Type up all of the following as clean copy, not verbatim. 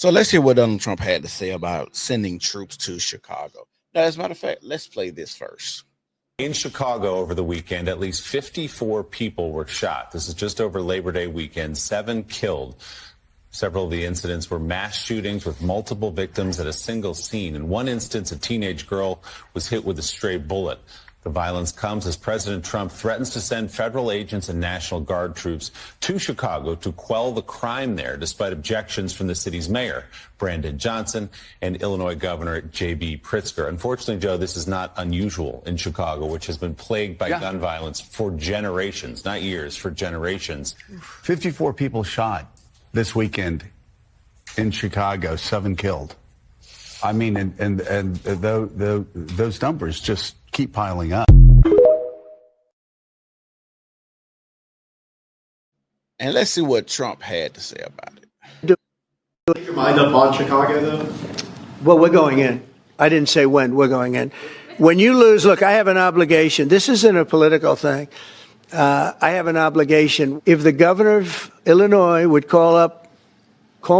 So let's hear what Donald Trump had to say about sending troops to Chicago. Now, as a matter of fact, let's play this first. In Chicago over the weekend, at least 54 people were shot. This is just over Labor Day weekend, 7 killed. Several of the incidents were mass shootings with multiple victims at a single scene. In one instance, a teenage girl was hit with a stray bullet. The violence comes as President Trump threatens to send federal agents and National Guard troops to Chicago to quell the crime there, despite objections from the city's mayor, Brandon Johnson, and Illinois Governor J.B. Pritzker. Unfortunately, Joe, this is not unusual in Chicago, which has been plagued by gun violence for generations, not years, for generations. 54 people shot this weekend in Chicago, 7 killed. I mean, and those numbers just keep piling up. And let's see what Trump had to say about it. Make your mind up on Chicago, though? Well, we're going in. I didn't say when. We're going in. When you lose, look, I have an obligation. This isn't a political thing. I have an obligation. If the governor of Illinois would call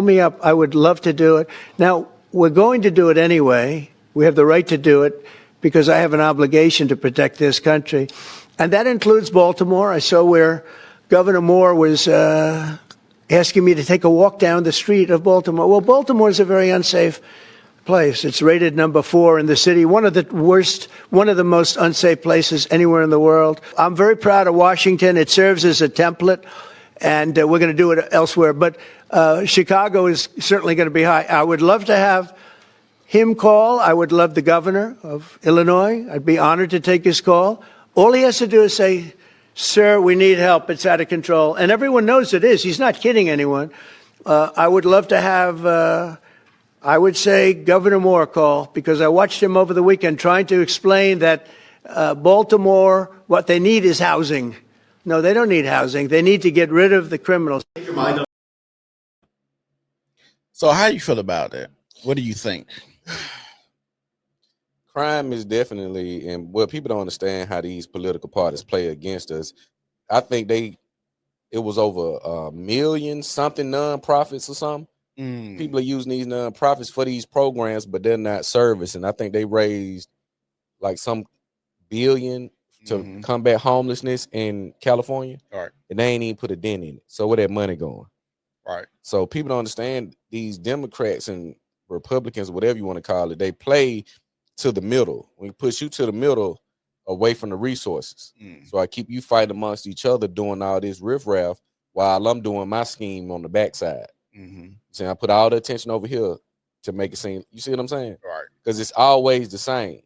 me up, I would love to do it. Now, we're going to do it anyway. We have the right to do it because I have an obligation to protect this country. And that includes Baltimore. I saw where Governor Moore was asking me to take a walk down the street of Baltimore. Well, Baltimore is a very unsafe place. It's rated number 4 in the city, one of the most unsafe places anywhere in the world. I'm very proud of Washington. It serves as a template, and we're going to do it elsewhere. But Chicago is certainly going to be high. I would love to have him call. I would love the governor of Illinois. I'd be honored to take his call. All he has to do is say, sir, we need help. It's out of control. And everyone knows it is. He's not kidding anyone. I would love to have, I would say, Governor Moore call, because I watched him over the weekend trying to explain that Baltimore, what they need is housing. No, they don't need housing. They need to get rid of the criminals. Make your mind up. So how do you feel about that? What do you think? Crime is definitely, and well, people don't understand how these political parties play against us. I think it was over 1 million something nonprofits or something. People are using these nonprofits for these programs, but they're not servicing. I think they raised like some billion to combat homelessness in California. Right. And they ain't even put a dent in it. So where that money going? Right. So people don't understand these Democrats and Republicans, whatever you want to call it, they play to the middle. We push you to the middle away from the resources. So I keep you fighting amongst each other doing all this riffraff while I'm doing my scheme on the backside. So I put all the attention over here to make it seem, you see what I'm saying? Right. Because it's always the same.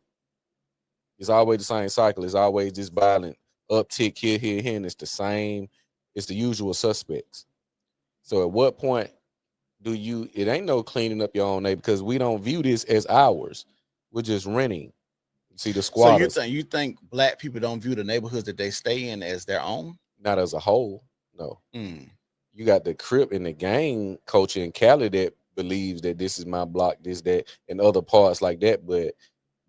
It's always the same cycle. It's always this violent uptick here, and it's the same. It's the usual suspects. So at what point it ain't no cleaning up your own neighborhood, because we don't view this as ours. We're just renting. See the squatters. So you think black people don't view the neighborhoods that they stay in as their own? Not as a whole, no. You got the Crip and the gang culture in Cali that believes that this is my block, this, that, and other parts like that. But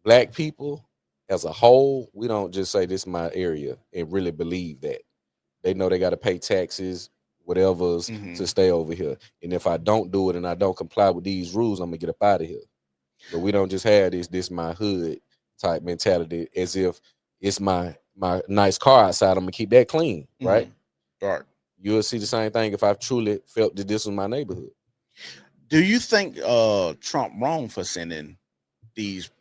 black people as a whole, we don't just say this is my area and really believe that. They know they got to pay taxes, whatever's to stay over here. And if I don't do it and I don't comply with these rules, I'm gonna get up out of here. But we don't just have this my hood type mentality as if it's my nice car outside. I'm gonna keep that clean, right? Right. You'll see the same thing if I truly felt that this was my neighborhood. Do you think Trump wrong for sending these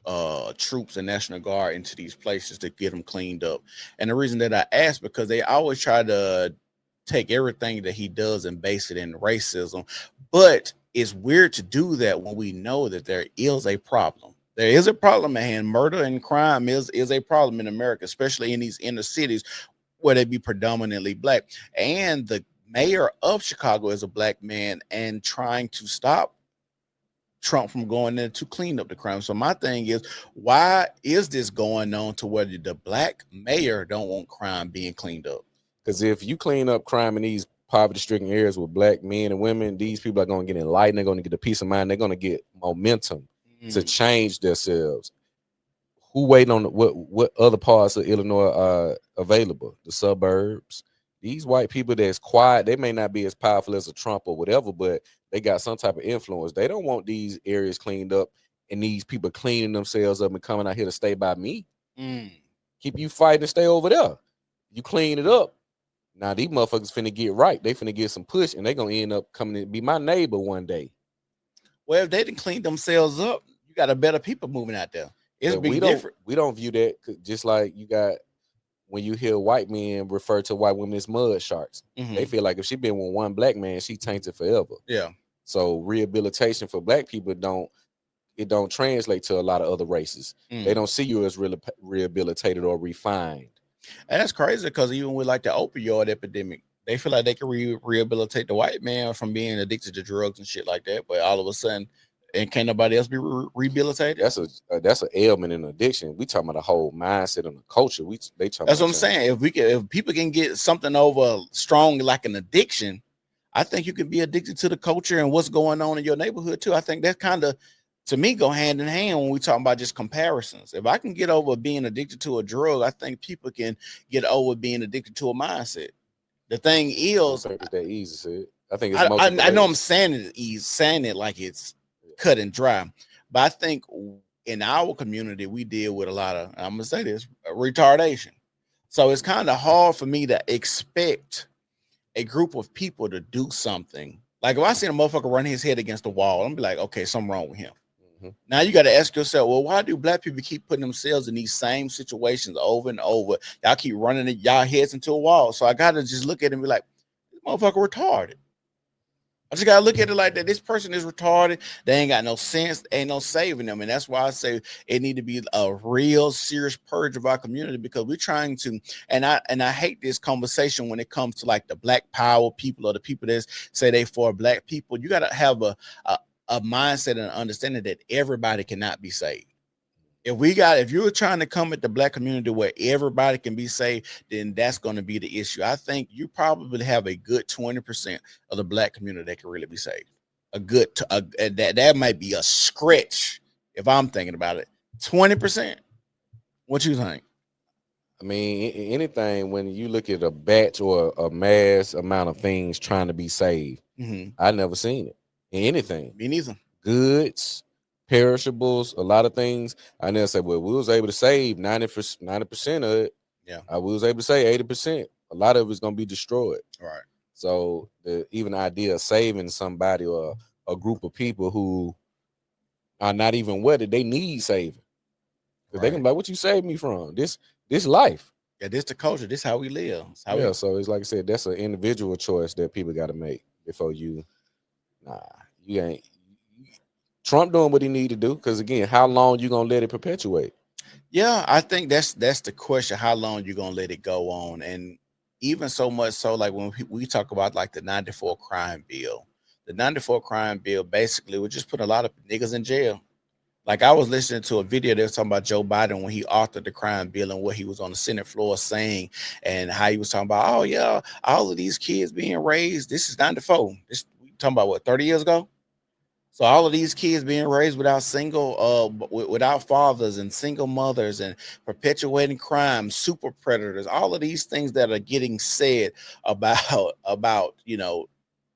troops and National Guard into these places to get them cleaned up? And the reason that I ask, because they always try to take everything that he does and base it in racism, but it's weird to do that when we know that there is a problem. There is a problem at hand. Murder and crime is a problem in America, especially in these inner cities where they be predominantly black. And the mayor of Chicago is a black man and trying to stop Trump from going in to clean up the crime. So my thing is, why is this going on to where the black mayor don't want crime being cleaned up? Because if you clean up crime in these poverty-stricken areas with black men and women, these people are going to get enlightened. They're going to get a peace of mind. They're going to get momentum to change themselves. Who waiting on what other parts of Illinois are available? The suburbs, These white people that's quiet, they may not be as powerful as a Trump or whatever, but they got some type of influence. They don't want these areas cleaned up and these people cleaning themselves up and coming out here to stay by me. Keep you fighting and stay over there. You clean it up. Now these motherfuckers finna get right. They finna get some push, and they gonna end up coming to be my neighbor one day. Well, if they didn't clean themselves up, you got a better people moving out there. It's we different. We don't view that just like you got when you hear white men refer to white women as mud sharks. They feel like if she been with one black man, she tainted forever. Yeah. So rehabilitation for black people don't translate to a lot of other races. They don't see you as really rehabilitated or refined. And that's crazy because even with like the opioid epidemic, they feel like they can rehabilitate the white man from being addicted to drugs and shit like that. But all of a sudden, and can't nobody else be rehabilitated? That's an ailment in addiction. We talking about a whole mindset and a culture. That's what I'm saying. If people can get something over strong like an addiction, I think you can be addicted to the culture and what's going on in your neighborhood too. I think that kind of, to me, go hand in hand when we talk about just comparisons. If I can get over being addicted to a drug, I think people can get over being addicted to a mindset. The thing is, that easy. I think it's I know I'm saying it like it's cut and dry, but I think in our community we deal with a lot of, I'm gonna say this, retardation. So it's kind of hard for me to expect a group of people to do something. Like if I see a motherfucker run his head against the wall, I'm gonna be like, okay, something wrong with him. Now you got to ask yourself, well, why do black people keep putting themselves in these same situations over and over? Y'all keep running y'all heads into a wall. So I got to just look at it and be like, this motherfucker retarded. I just got to look at it like that. This person is retarded. They ain't got no sense. Ain't no saving them. And that's why I say it need to be a real serious purge of our community, because we're trying to, and I hate this conversation when it comes to like the black power people or the people that say they for black people. You got to have a mindset and an understanding that everybody cannot be saved. If you're trying to come at the black community where everybody can be saved, then that's going to be the issue. I think you probably have a good 20% of the black community that can really be saved. That might be a stretch if I'm thinking about it. 20%. What you think? I mean, anything when you look at a batch or a mass amount of things trying to be saved, I never seen it. Anything. Me neither. Goods, perishables, a lot of things. I never said, well, we was able to save 90% of it. Yeah. I was able to say 80%. A lot of it's gonna be destroyed. Right. So even the idea of saving somebody or a group of people who are not even wedded, they need saving. Because they can be like, what you saved me from? This life. Yeah, this the culture. This how we live. So it's like I said, that's an individual choice that people got to make before you. Nah, you ain't. Trump doing what he need to do, because again, how long you gonna let it perpetuate? Yeah, I think that's the question. How long you gonna let it go on? And even so much so, like when we talk about like the 94 crime bill, the 94 crime bill basically would just put a lot of niggas in jail. Like I was listening to a video that was talking about Joe Biden when he authored the crime bill and what he was on the Senate floor saying, and how he was talking about, oh yeah, all of these kids being raised. This is 94. This we talking about what, 30 years ago? So all of these kids being raised without without fathers and single mothers and perpetuating crime, super predators, all of these things that are getting said about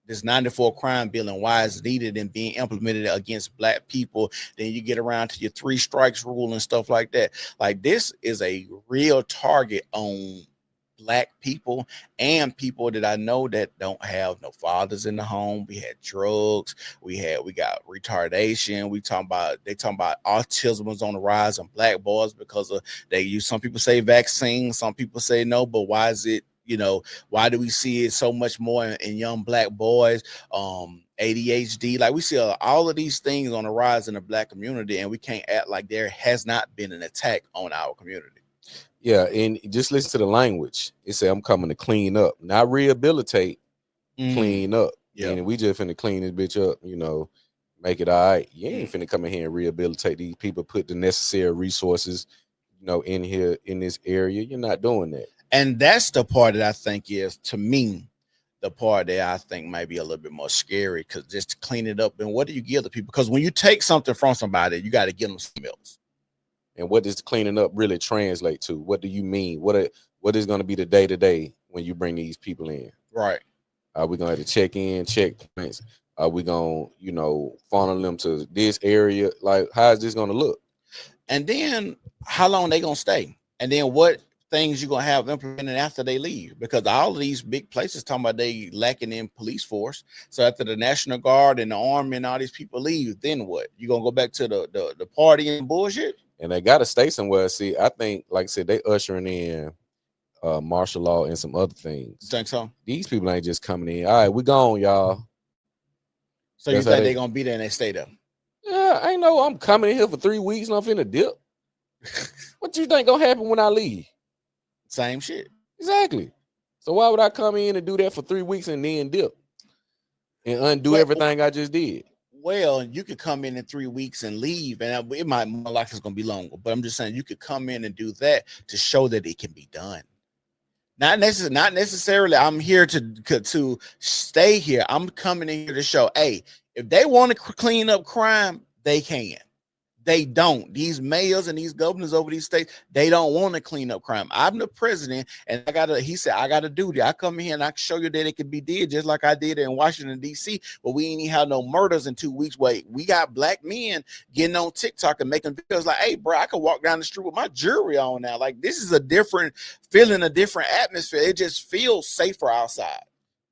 this 94 crime bill and why it's needed and being implemented against black people. Then you get around to your 3 strikes rule and stuff like that. Like this is a real target on black people and people that I know that don't have no fathers in the home. We had drugs, we got retardation. They talking about autism was on the rise on black boys because of some people say vaccine, some people say no, but why is it, why do we see it so much more in young black boys? ADHD, like we see all of these things on the rise in the black community, and we can't act like there has not been an attack on our community. Yeah, and just listen to the language. It said, I'm coming to clean up, not rehabilitate, clean up. Yeah. And we just finna clean this bitch up, make it all right. You ain't finna come in here and rehabilitate these people, put the necessary resources, in here, in this area. You're not doing that. And that's the part that I think is, to me, the part that I think might be a little bit more scary, because just to clean it up, and what do you give the people? Because when you take something from somebody, you got to give them some else. And what does cleaning up really translate to? What do you mean? What is going to be the day-to-day when you bring these people in. Right. Are we gonna have to check in, checkpoints? Are we gonna, funnel them to this area? Like, how is this gonna look? And then how long they gonna stay? And then what things you gonna have implemented after they leave? Because all of these big places talking about they lacking in police force. So after the National Guard and the Army and all these people leave, then what? You gonna go back to the party and bullshit? And they gotta stay somewhere. See, I think, like I said, they ushering in martial law and some other things. Think so? These people ain't just coming in. All right, we gone, y'all. So you think they're gonna be there and they stay there? Yeah, I know I'm coming in here for 3 weeks and I'm finna dip. What you think gonna happen when I leave? Same shit. Exactly. So why would I come in and do that for 3 weeks and then dip and undo everything I just did? Well, you could come in 3 weeks and leave, and it might more likely it's gonna be longer. But I'm just saying you could come in and do that to show that it can be done. Not necessarily. I'm here to stay here. I'm coming in here to show, hey, if they want to clean up crime, they can. They don't. These mayors and these governors over these states, they don't want to clean up crime. I'm the president, and he said, I gotta do that. I come here and I can show you that it can be did just like I did in Washington, D.C., but we ain't even have no murders in 2 weeks. Wait, we got black men getting on TikTok and making videos like, hey, bro, I can walk down the street with my jewelry on now. Like, this is a different feeling, a different atmosphere. It just feels safer outside.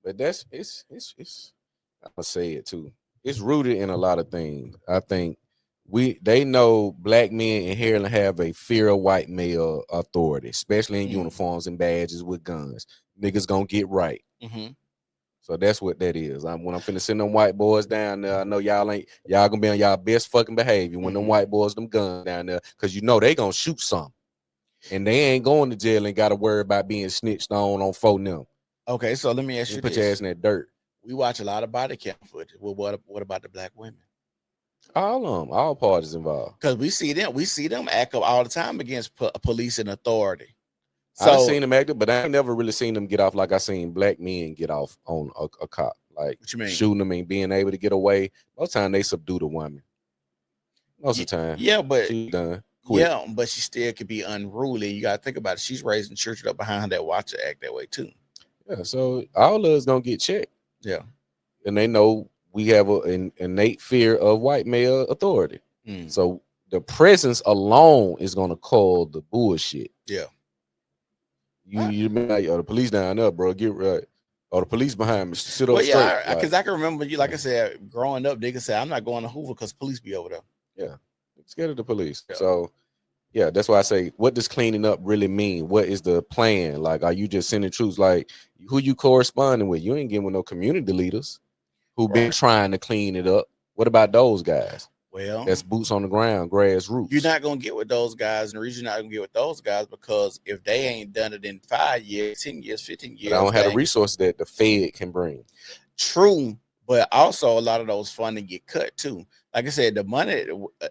But it's I'm gonna say it too. It's rooted in a lot of things. I think they know black men inherently have a fear of white male authority, especially in uniforms and badges with guns. Niggas gonna get right. So that's what that is. When I'm finna send them white boys down there, I know y'all gonna be on y'all best fucking behavior when them white boys them guns down there, because they gonna shoot some, and they ain't going to jail and gotta worry about being snitched on phone them. Okay, so let me ask you put your ass in that dirt. We watch a lot of body cam footage. Well, what about the black women? All of them, all parties involved. Because we see them act up all the time against police and authority. So I've seen them act up, but I ain't never really seen them get off like I seen black men get off on a cop. Like, what you mean? Shooting them and being able to get away. Most time they subdue the woman. Most of the time. Yeah, but she's done. Quick. Yeah, but she still could be unruly. You gotta think about it. She's raising children up behind her that watch her act that way too. Yeah, so all of us gonna get checked. Yeah. And they know we have an innate fear of white male authority. So the presence alone is gonna call the bullshit. Yeah. You like, the police down there, bro. Get right. The police behind me. Sit up straight. Yeah, because I can remember you, like I said, growing up, they could say, I'm not going to Hoover because police be over there. Yeah. I'm scared of the police. Yeah. So yeah, that's why I say, what does cleaning up really mean? What is the plan? Like, are you just sending troops? Like, who you corresponding with? You ain't getting with no community leaders who been trying to clean it up. What about those guys? Well, that's boots on the ground, grassroots. You're not gonna get with those guys, and the reason you're not gonna get with those guys because if they ain't done it in 5 years, 10 years, 15 years, but I don't have the resources that the Fed can bring. True, but also a lot of those funding get cut too. Like I said, the money,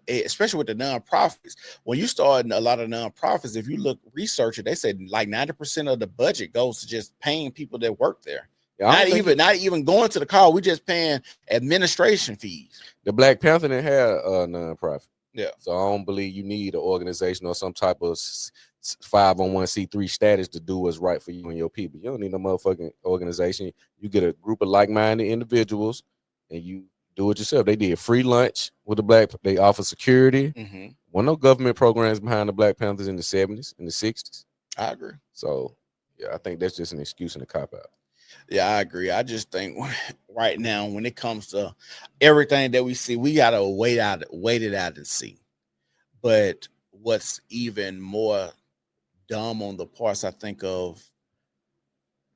especially with the nonprofits, when you start a lot of nonprofits, if you look research it, they said like 90% of the budget goes to just paying people that work there. Yeah, not even going to the call. We just paying administration fees. The Black Panther didn't have a nonprofit. Yeah. So I don't believe you need an organization or some type of 501c3 status to do what's right for you and your people. You don't need no motherfucking organization. You get a group of like-minded individuals and you do it yourself. They did free lunch with the black. They offer security. One no government programs behind the Black Panthers in the 70s, in the 60s. I agree. So yeah, I think that's just an excuse and a cop-out. Yeah, I agree. I just think right now, when it comes to everything that we see, we gotta wait it out and see. But what's even more dumb on the parts, I think, of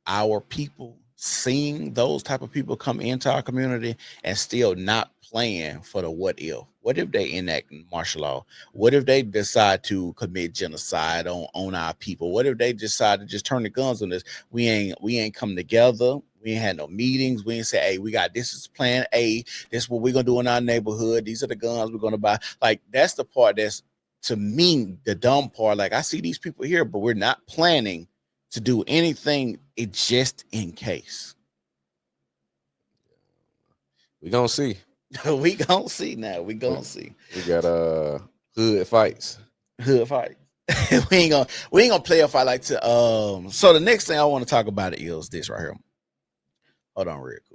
our people seeing those type of people come into our community and still not playing for the what if. What if they enact martial law? What if they decide to commit genocide on our people? What if they decide to just turn the guns on us? We ain't come together. We ain't had no meetings. We ain't say, hey, we got this is plan A. This is what we're gonna do in our neighborhood. These are the guns we're gonna buy. Like, that's the part that's, to me, the dumb part. Like, I see these people here, but we're not planning to do anything. It's just in case. We gonna see. We gonna see now. We gonna see. We got hood fights. Hood fight. we ain't gonna play a fight like to. So the next thing I want to talk about is this right here. Hold on, real quick.